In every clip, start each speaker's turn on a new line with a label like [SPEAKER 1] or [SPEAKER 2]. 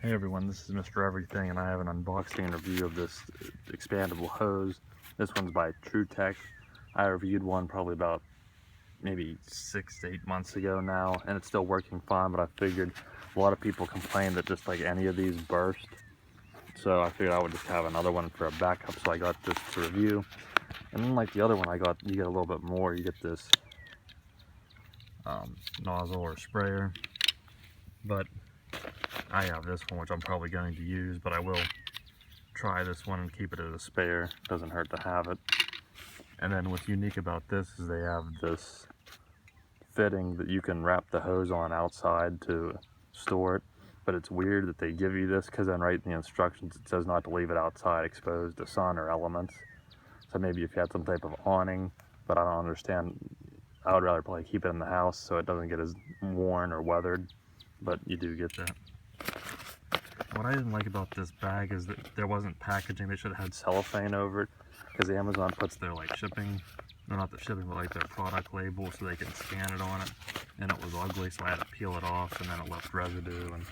[SPEAKER 1] Hey everyone, this is Mr. Everything, and I have an unboxing and review of this expandable hose. This one's by TruTec. I reviewed one probably about maybe 6 to 8 months ago now, and it's still working fine, but I figured a lot of people complain that just like any of these burst. So I figured I would just have another one for a backup, so I got this to review. And unlike the other one, you get a little bit more. You get this nozzle or sprayer, but I have this one, which I'm probably going to use, but I will try this one and keep it as a spare. Doesn't hurt to have it. And then what's unique about this is they have this fitting that you can wrap the hose on outside to store it. But it's weird that they give you this, because then right in the instructions it says not to leave it outside exposed to sun or elements. So maybe if you had some type of awning, but I don't understand. I would rather probably keep it in the house so it doesn't get as worn or weathered, but you do get that. What I didn't like about this bag is that there wasn't packaging. They should have had cellophane over it, because Amazon puts their like shipping, no, not the shipping, but like their product label so they can scan it on it, and it was ugly, so I had to peel it off, and then it left residue, and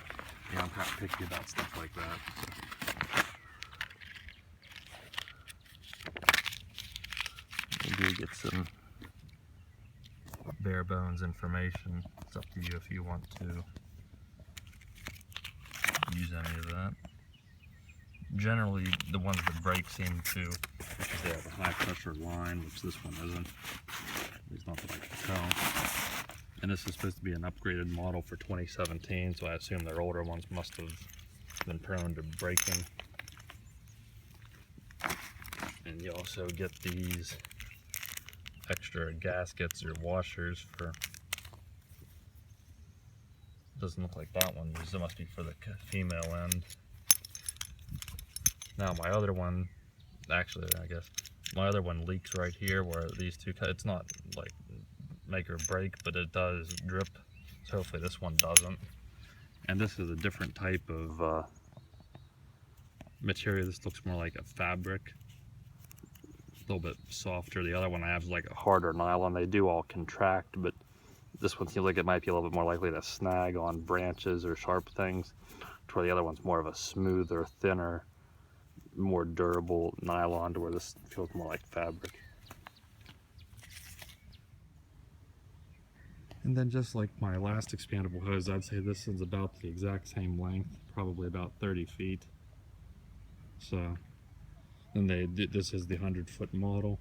[SPEAKER 1] yeah, I'm kind of picky about stuff like that. You do get some bare bones information. It's up to you if you want to use any of that. Generally, the ones that break seem to, because they have a high pressure line, which this one isn't, at least not that I can tell. And this is supposed to be an upgraded model for 2017, so I assume their older ones must have been prone to breaking. And you also get these extra gaskets or washers for, doesn't look like that one, it must be for the female end. Now my other one, actually I guess, my other one leaks right here where these two, it's not like make or break, but it does drip, so hopefully this one doesn't. And this is a different type of material. This looks more like a fabric, a little bit softer. The other one I have is like a harder nylon. They do all contract, but this one seems like it might be a little bit more likely to snag on branches or sharp things, to where the other one's more of a smoother, thinner, more durable nylon, to where this feels more like fabric. And then just like my last expandable hose, I'd say this is about the exact same length, probably about 30 feet. So, and this is the 100-foot model.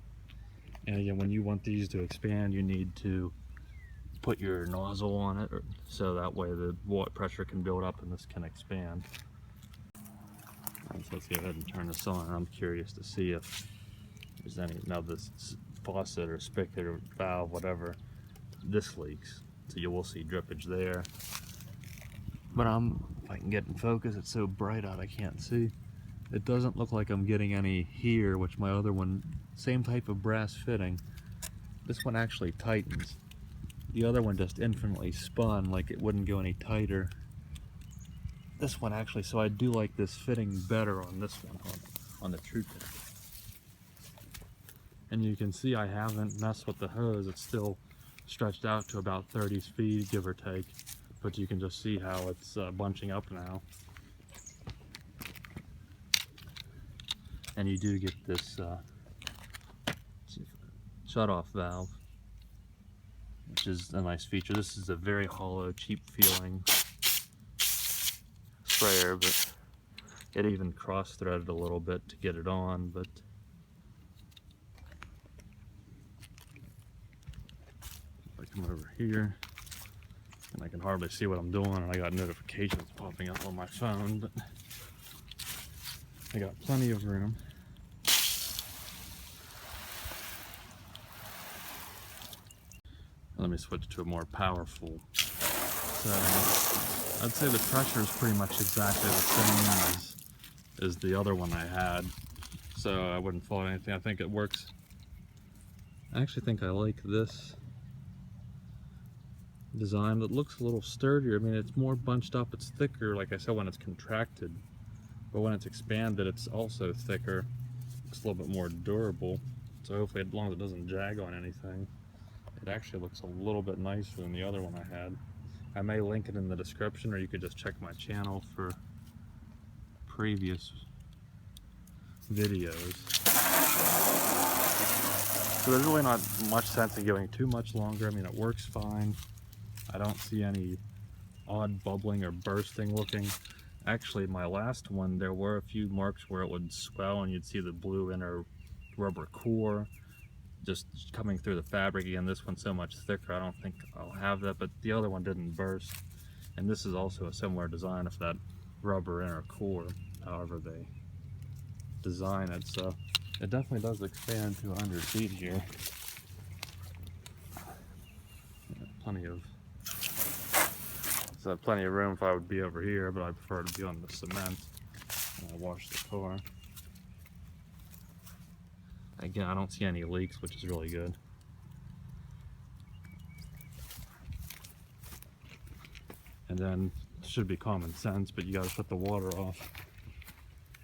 [SPEAKER 1] And again, when you want these to expand, you need to put your nozzle on it, so that way the water pressure can build up and this can expand. So let's go ahead and turn this on. I'm curious to see if there's any, now this faucet or spigot or valve, whatever, this leaks. So you will see drippage there. But if I can get in focus, it's so bright out I can't see. It doesn't look like I'm getting any here, which my other one, same type of brass fitting. This one actually tightens. The other one just infinitely spun, like it wouldn't go any tighter. This one actually, so I do like this fitting better on this one, on the TruTec. And you can see I haven't messed with the hose. It's still stretched out to about 30 feet, give or take. But you can just see how it's bunching up now. And you do get this shutoff valve, which is a nice feature. This is a very hollow, cheap feeling sprayer, but it even cross-threaded a little bit to get it on. But if I come over here, and I can hardly see what I'm doing, and I got notifications popping up on my phone, but I got plenty of room. Let me switch to a more powerful setting. I'd say the pressure is pretty much exactly the same as the other one I had, so I wouldn't fault anything. I think it works. I actually think I like this design. It looks a little sturdier. I mean, it's more bunched up, it's thicker, like I said, when it's contracted, but when it's expanded, it's also thicker. Looks a little bit more durable, so hopefully, as long as it doesn't jag on anything, it actually looks a little bit nicer than the other one I had. I may link it in the description, or you could just check my channel for previous videos. So there's really not much sense in going too much longer. I mean, it works fine. I don't see any odd bubbling or bursting looking. Actually, my last one, there were a few marks where it would swell and you'd see the blue inner rubber core just coming through the fabric. Again, this one's so much thicker, I don't think I'll have that, but the other one didn't burst. And this is also a similar design of that rubber inner core, however they design it. So it definitely does expand to 100 feet here. Plenty of room if I would be over here, but I prefer to be on the cement when I wash the car. Again, I don't see any leaks, which is really good. And then, it should be common sense, but you gotta shut the water off.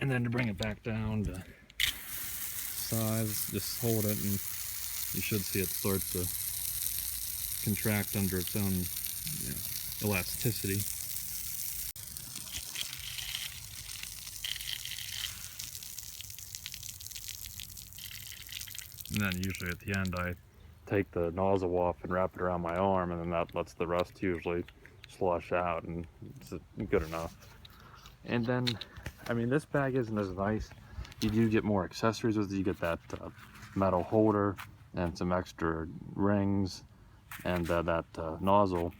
[SPEAKER 1] And then to bring it back down to size, just hold it and you should see it start to contract under its own, you know, elasticity. And then usually at the end I take the nozzle off and wrap it around my arm, and then that lets the rust usually slush out, and it's good enough. And then, I mean, this bag isn't as nice. You do get more accessories with it. You get that metal holder and some extra rings and that nozzle.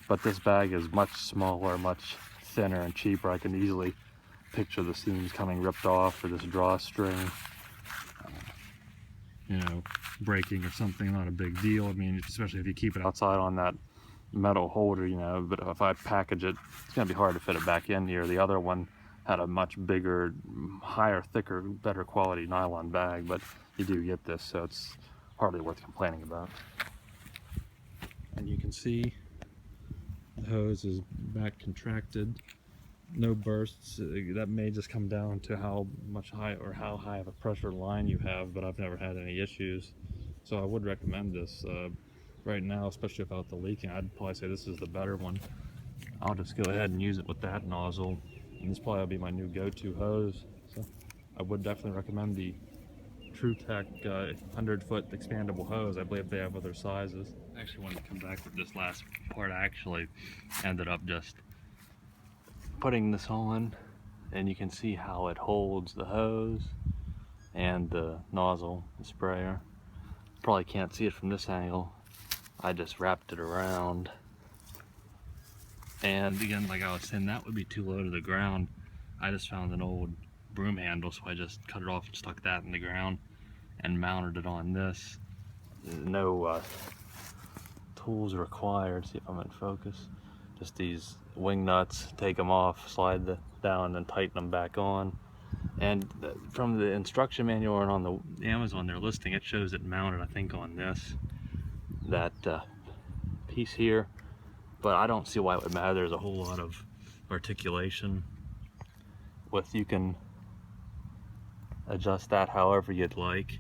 [SPEAKER 1] But this bag is much smaller, much thinner and cheaper. I can easily picture the seams coming ripped off, or this drawstring, you know, breaking or something. Not a big deal. I mean, especially if you keep it outside on that metal holder, you know. But if I package it, it's gonna be hard to fit it back in here. The other one had a much bigger, higher, thicker, better quality nylon bag, but you do get this, so it's hardly worth complaining about. And you can see the hose is back contracted, no bursts. That may just come down to how much high or how high of a pressure line you have, but I've never had any issues. So I would recommend this. Right now, especially without the leaking, I'd probably say this is the better one. I'll just go ahead and use it with that nozzle, and this probably will be my new go-to hose. So I would definitely recommend the TruTec 100-foot expandable hose. I believe they have other sizes. I actually wanted to come back with this last part. I actually ended up just putting this on, and you can see how it holds the hose and the nozzle, the sprayer. Probably can't see it from this angle. I just wrapped it around, and again, like I was saying, that would be too low to the ground. I just found an old broom handle, so I just cut it off and stuck that in the ground and mounted it on this. No tools required. See if I'm in focus. Just these wing nuts, take them off, slide down and tighten them back on. And from the instruction manual and on the Amazon, they're listing, it shows it mounted, I think, on that piece here, but I don't see why it would matter. There's a whole lot of articulation with, you can adjust that however you'd like.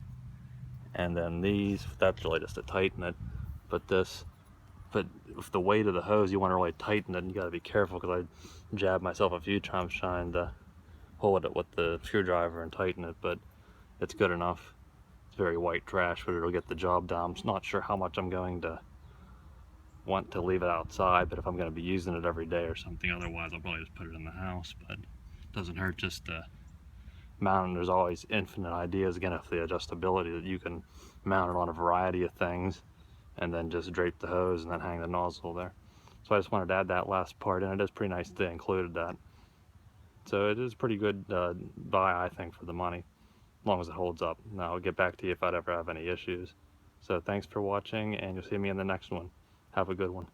[SPEAKER 1] And then these, that's really just to tighten it. But with the weight of the hose, you want to really tighten it, and you got to be careful, because I jabbed myself a few times trying to hold it with the screwdriver and tighten it, but it's good enough. It's very white trash, but it'll get the job done. I'm not sure how much I'm going to want to leave it outside, but if I'm going to be using it every day or something, otherwise I'll probably just put it in the house. But it doesn't hurt just to mount. There's always infinite ideas, again, of the adjustability, that you can mount it on a variety of things and then just drape the hose and then hang the nozzle there. So I just wanted to add that last part, and it is pretty nice they included that. So it is pretty good buy, I think, for the money, as long as it holds up. Now I'll get back to you if I'd ever have any issues. So thanks for watching, and you'll see me in the next one. Have a good one.